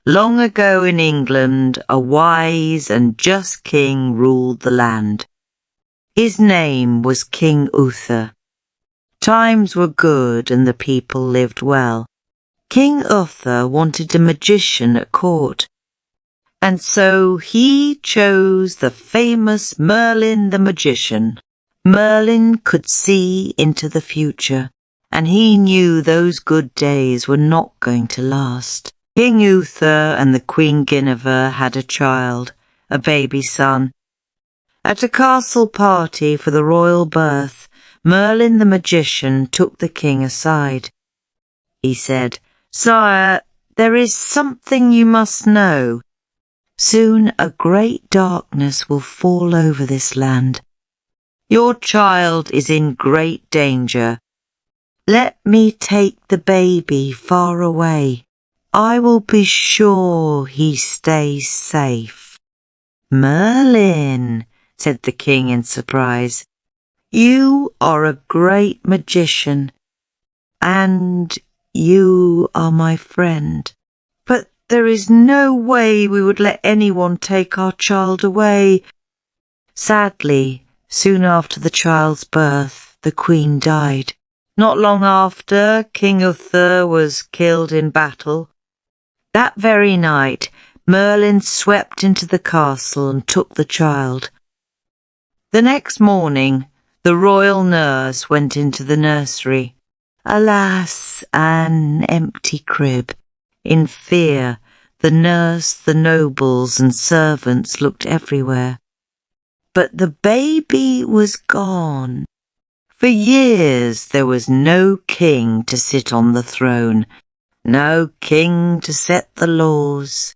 Long ago in England, a wise and just king ruled the land. His name was King Uther. Times were good and the people lived well. King Uther wanted a magician at court, and so he chose the famous Merlin the magician. Merlin could see into the future, and he knew those good days were not going to last. King Uther and the Queen Guinevere had a child, a baby son. At a castle party for the royal birth, Merlin the magician took the king aside. He said, "Sire, there is something you must know. Soon a great darkness will fall over this land. Your child is in great danger. Let me take the baby far away. I will be sure he stays safe." "Merlin," said the king in surprise, "you are a great magician, and you are my friend. But there is no way we would let anyone take our child away." Sadly, soon after the child's birth, the queen died. Not long after, King Uther was killed in battle. That very night, Merlin swept into the castle and took the child. The next morning, the royal nurse went into the nursery. Alas, an empty crib. In fear, the nurse, the nobles and servants looked everywhere. But the baby was gone. For years there was no king to sit on the throne, no king to set the laws.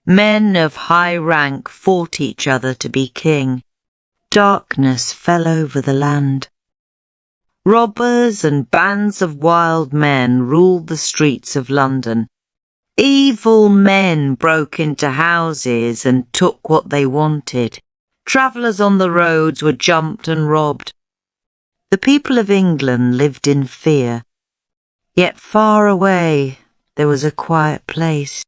Men of high rank fought each other to be king. Darkness fell over the land. Robbers and bands of wild men ruled the streets of London. Evil men broke into houses and took what they wanted. Travellers on the roads were jumped and robbed. The people of England lived in fear. Yet far away there was a quiet place.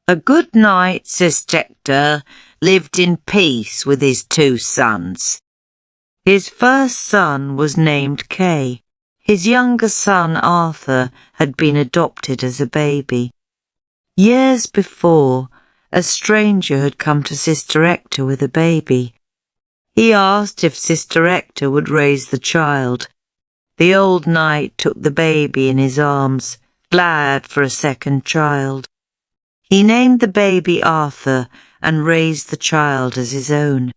A good knight, Sister, lived in peace with his 2 sons. His first son was named Kay. His younger son, Arthur, had been adopted as a baby. Years before, a stranger had come to Sister Ector with a baby. He asked if Sister Ector would raise the child. The old knight took the baby in his arms, glad for a second child. He named the baby Arthur and raised the child as his own.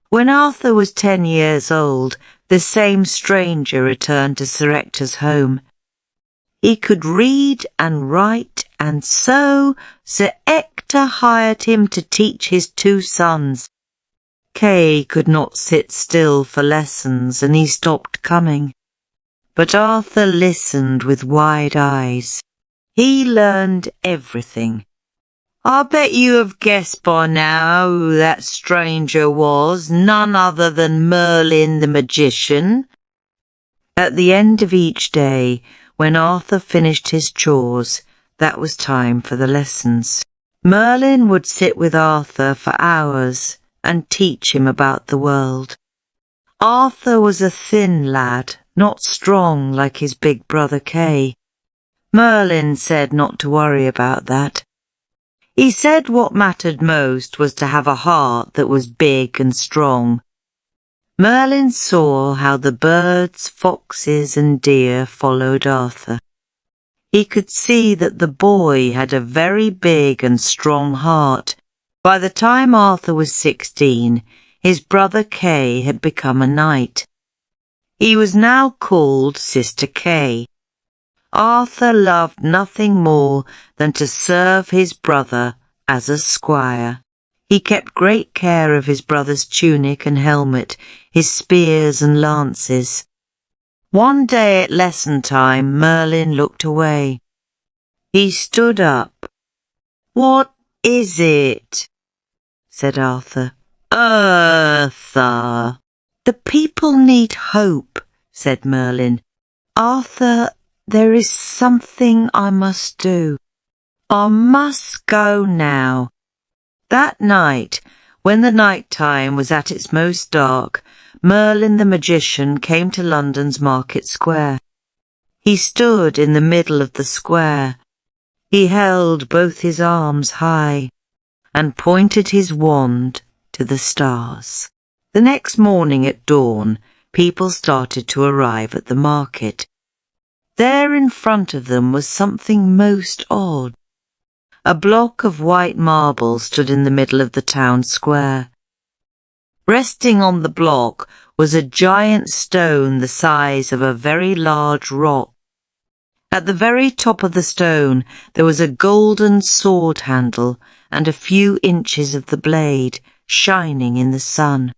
When Arthur was 10 years old, the same stranger returned to Sir Ector's home. He could read and write, and so Sir Ector hired him to teach his 2 sons. Kay could not sit still for lessons, and he stopped coming. But Arthur listened with wide eyes. He learned everything. I bet you have guessed by now who that stranger was, none other than Merlin the magician. At the end of each day, when Arthur finished his chores, that was time for the lessons. Merlin would sit with Arthur for hours and teach him about the world. Arthur was a thin lad, not strong like his big brother Kay. Merlin said not to worry about that. He said what mattered most was to have a heart that was big and strong. Merlin saw how the birds, foxes and deer followed Arthur. He could see that the boy had a very big and strong heart. By the time Arthur was 16, his brother Kay had become a knight. He was now called Sister Kay. Arthur loved nothing more than to serve his brother as a squire. He kept great care of his brother's tunic and helmet, his spears and lances. One day at lesson time, Merlin looked away. He stood up. "What is it?" said Arthur. "Arthur." "The people need hope," said Merlin. "Arthur, there is something I must do." I must go now." That night, when the night time was at its most dark, Merlin the magician came to London's Market Square. He stood in the middle of the square. He held both his arms high and pointed his wand to the stars. The next morning at dawn, people started to arrive at the market. There in front of them was something most odd. A block of white marble stood in the middle of the town square. Resting on the block was a giant stone the size of a very large rock. At the very top of the stone there was a golden sword handle and a few inches of the blade shining in the sun.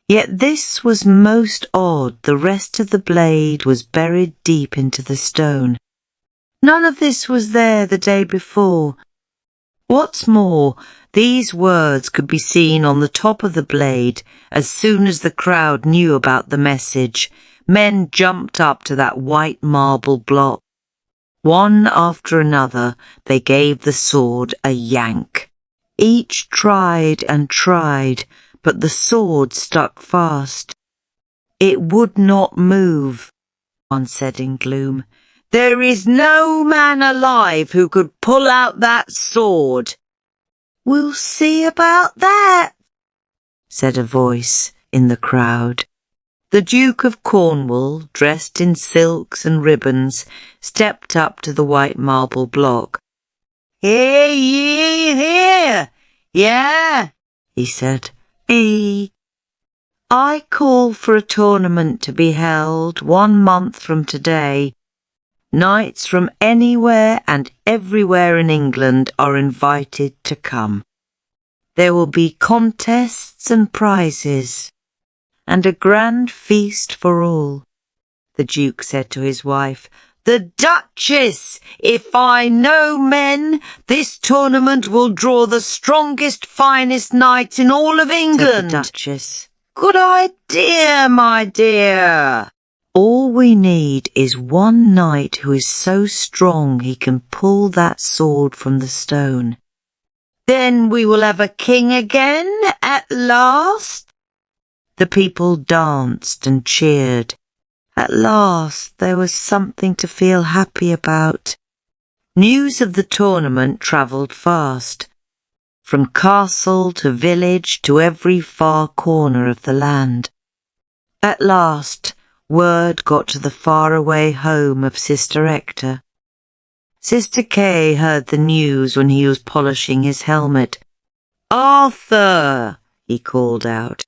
Yet this was most odd. The rest of the blade was buried deep into the stone. None of this was there the day before. What's more, these words could be seen on the top of the blade. As soon as the crowd knew about the message, men jumped up to that white marble block. One after another, they gave the sword a yank. Each tried and tried, but the sword stuck fast. "It would not move," one said in gloom. "There is no man alive who could pull out that sword." "We'll see about that," said a voice in the crowd. The Duke of Cornwall, dressed in silks and ribbons, stepped up to the white marble block. "Hear ye, hear! Yeah," he said. "I call for a tournament to be held 1 month from today. Knights from anywhere and everywhere in England are invited to come. There will be contests and prizes, and a grand feast for all." The Duke said to his wife, "The Duchess, if I know men, this tournament will draw the strongest, finest knights in all of England." Said the Duchess. "Good idea, my dear. All we need is one knight who is so strong he can pull that sword from the stone. Then we will have a king again at last." The people danced and cheered. At last there was something to feel happy about. News of the tournament travelled fast, from castle to village to every far corner of the land. At last word got to the faraway home of Sister Ector. Sister Kay heard the news when he was polishing his helmet. "Arthur!" he called out.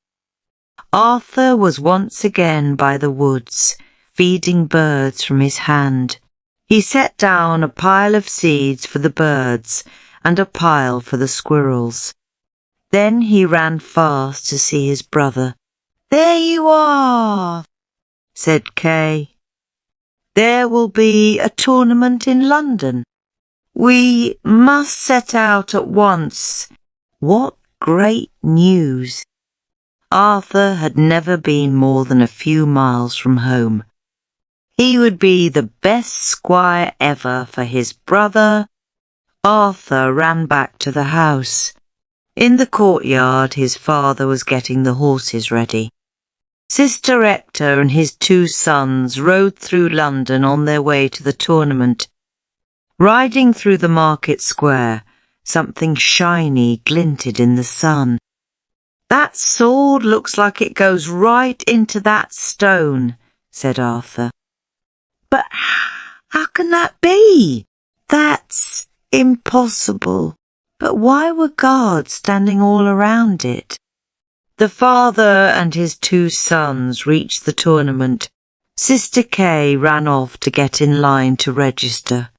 Arthur was once again by the woods, feeding birds from his hand. He set down a pile of seeds for the birds and a pile for the squirrels. Then he ran fast to see his brother. "There you are," said Kay. "There will be a tournament in London. We must set out at once." What great news! Arthur had never been more than a few miles from home. He would be the best squire ever for his brother. Arthur ran back to the house. In the courtyard his father was getting the horses ready. Sister Ector and his 2 sons rode through London on their way to the tournament. Riding through the market square, something shiny glinted in the sun. "That sword looks like it goes right into that stone," said Arthur. "But how can that be? That's impossible." But why were guards standing all around it? The father and his 2 sons reached the tournament. Sister Kay ran off to get in line to register.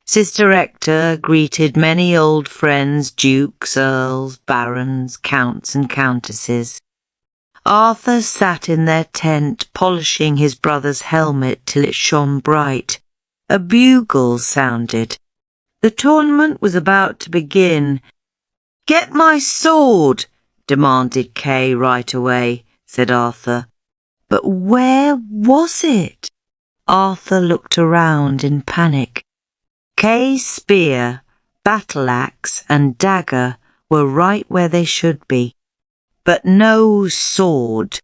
Sister Ector greeted many old friends, dukes, earls, barons, counts and countesses. Arthur sat in their tent polishing his brother's helmet till it shone bright. A bugle sounded. The tournament was about to begin. "Get my sword," demanded Kay right away, said Arthur. But where was it? Arthur looked around in panic. Kay's spear, battle-axe and dagger were right where they should be, but no sword.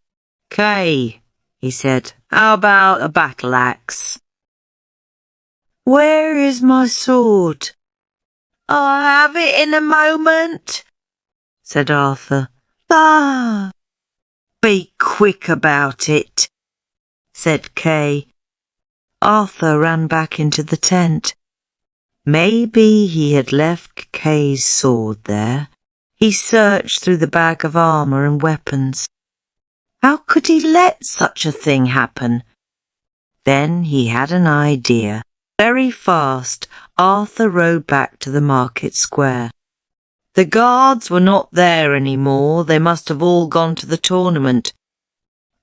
"Kay," he said, "how about a battle-axe?" "Where is my sword?" "I'll have it in a moment," said Arthur. "Ah!" "Be quick about it," said Kay. Arthur ran back into the tent. Maybe he had left Kay's sword there. He searched through the bag of armour and weapons. How could he let such a thing happen? Then he had an idea. Very fast, Arthur rode back to the market square. The guards were not there any more. They must have all gone to the tournament.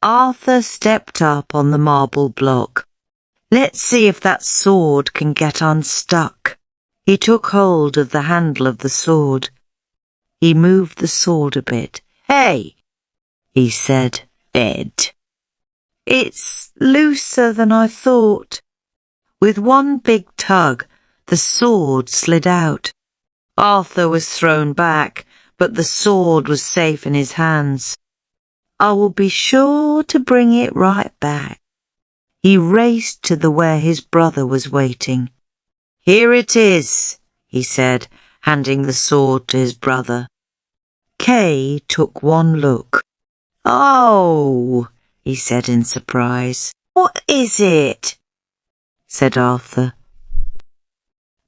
Arthur stepped up on the marble block. Let's see if that sword can get unstuck. He took hold of the handle of the sword. He moved the sword a bit. "Hey," he said, "Ed. It's looser than I thought." With one big tug, the sword slid out. Arthur was thrown back, but the sword was safe in his hands. "I will be sure to bring it right back." He raced to where his brother was waiting. "Here it is," he said, handing the sword to his brother. Kay took one look. "Oh," he said in surprise. "What is it?" said Arthur.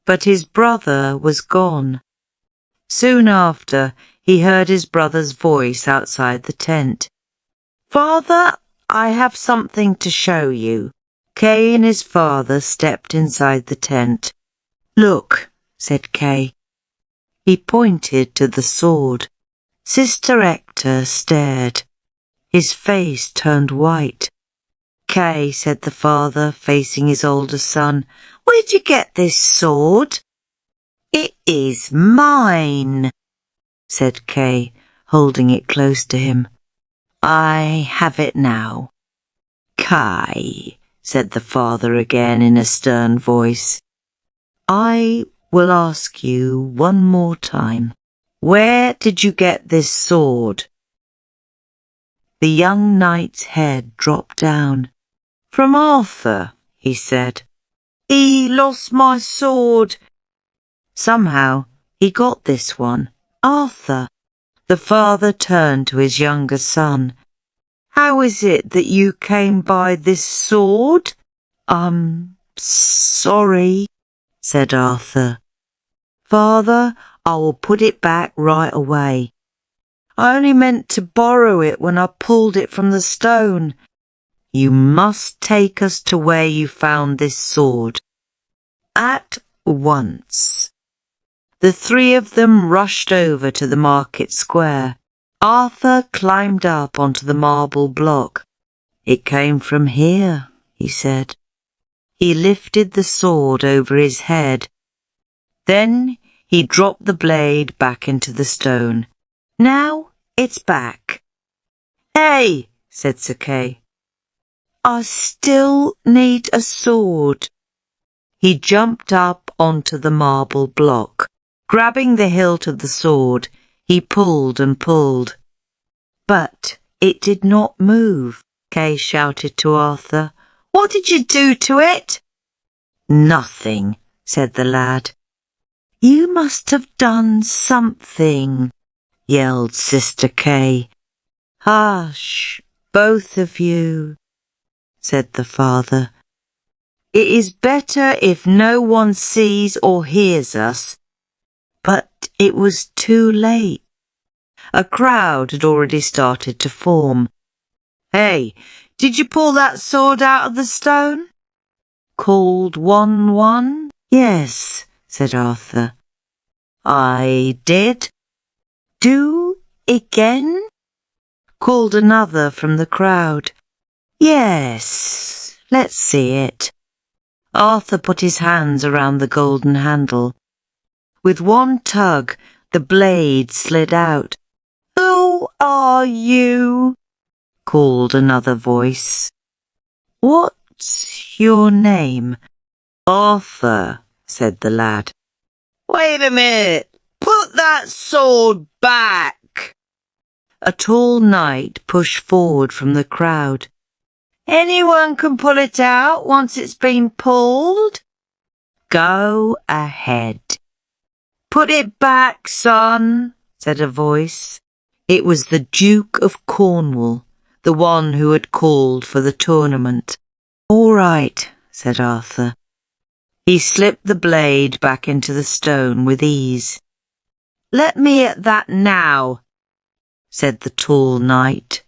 But his brother was gone. Soon after, he heard his brother's voice outside the tent. "Father, I have something to show you." Kay and his father stepped inside the tent. "Look," said Kay. He pointed to the sword. Sister Ector stared. His face turned white. "Kay," said the father, facing his older son, "where'd you get this sword?" "It is mine," said Kay, holding it close to him. "I have it now." "Kay," said the father again in a stern voice, "I will ask you one more time. Where did you get this sword?" The young knight's head dropped down. "From Arthur," he said. "He lost my sword." "Somehow he got this one." "Arthur." The father turned to his younger son. "How is it that you came by this sword?" "I'm sorry," said Arthur. "Father, I will put it back right away. I only meant to borrow it when I pulled it from the stone. You must take us to where you found this sword. At once." The three of them rushed over to the market square. Arthur climbed up onto the marble block. "It came from here," he said. He lifted the sword over his head. Then he dropped the blade back into the stone. "Now it's back." "Hey," said Sir Kay. "I still need a sword." He jumped up onto the marble block. Grabbing the hilt of the sword, he pulled and pulled. But it did not move. Kay shouted to Arthur. "What did you do to it?" "Nothing," said the lad. "You must have done something," yelled Sister Kay. "Hush, both of you," said the father. "It is better if no one sees or hears us." But it was too late. A crowd had already started to form. "Hey, did you pull that sword out of the stone?" called one. "Yes," said Arthur. "I did." "Do again?" called another from the crowd. "Yes, let's see it." Arthur put his hands around the golden handle. With one tug, the blade slid out. "Who are you?" called another voice. "What's your name?" "Arthur," said the lad. Wait a minute! Put that sword back! A tall knight pushed forward from the crowd. Anyone can pull it out once it's been pulled. Go ahead. Put it back, son, said a voice. It was the Duke of Cornwall, the one who had called for the tournament. All right, said Arthur. He slipped the blade back into the stone with ease. Let me at that now, said the tall knight.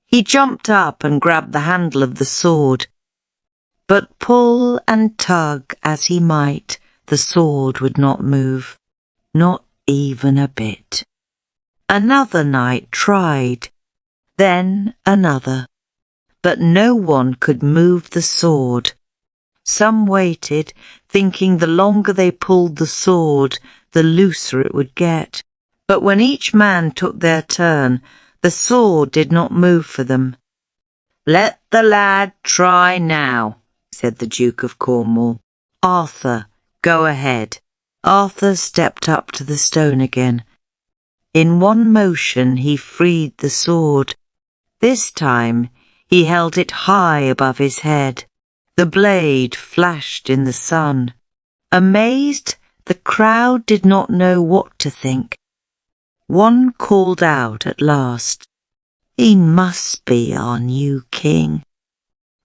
He jumped up and grabbed the handle of the sword. But pull and tug as he might, the sword would not move, not even a bit. Another knight tried, then another, but no one could move the sword. Some waited, thinking the longer they pulled the sword, the looser it would get. But when each man took their turn, the sword did not move for them. Let the lad try now, said the Duke of Cornwall. Arthur, go ahead. Arthur stepped up to the stone again. In one motion he freed the sword. This time he held it high above his head. The blade flashed in the sun. Amazed, the crowd did not know what to think. One called out at last, He must be our new king.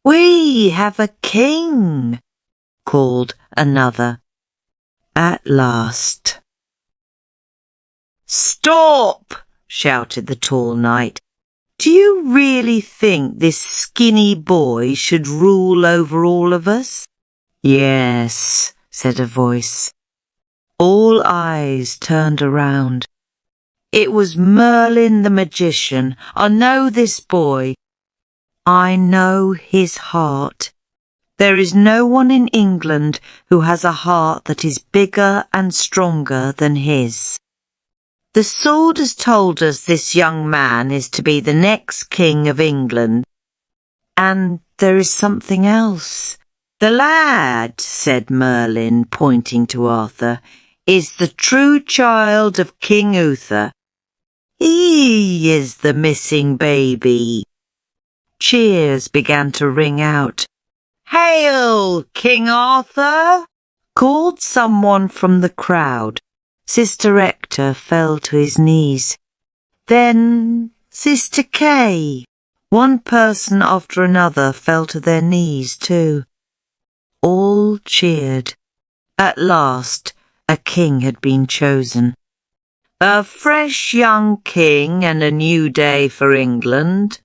We have a king, called another. At last. Stop! Shouted the tall knight. Do you really think this skinny boy should rule over all of us? Yes, said a voice. All eyes turned around. It was Merlin the magician. I know this boy. I know his heart. There is no one in England who has a heart that is bigger and stronger than his. The sword has told us this young man is to be the next king of England. And there is something else. The lad, said Merlin, pointing to Arthur, is the true child of King Uther. He is the missing baby. Cheers began to ring out. Hail, King Arthur! Called someone from the crowd. Sister Ector fell to his knees. Then Sister Kay. One person after another fell to their knees too. All cheered. At last, a king had been chosen. A fresh young king and a new day for England,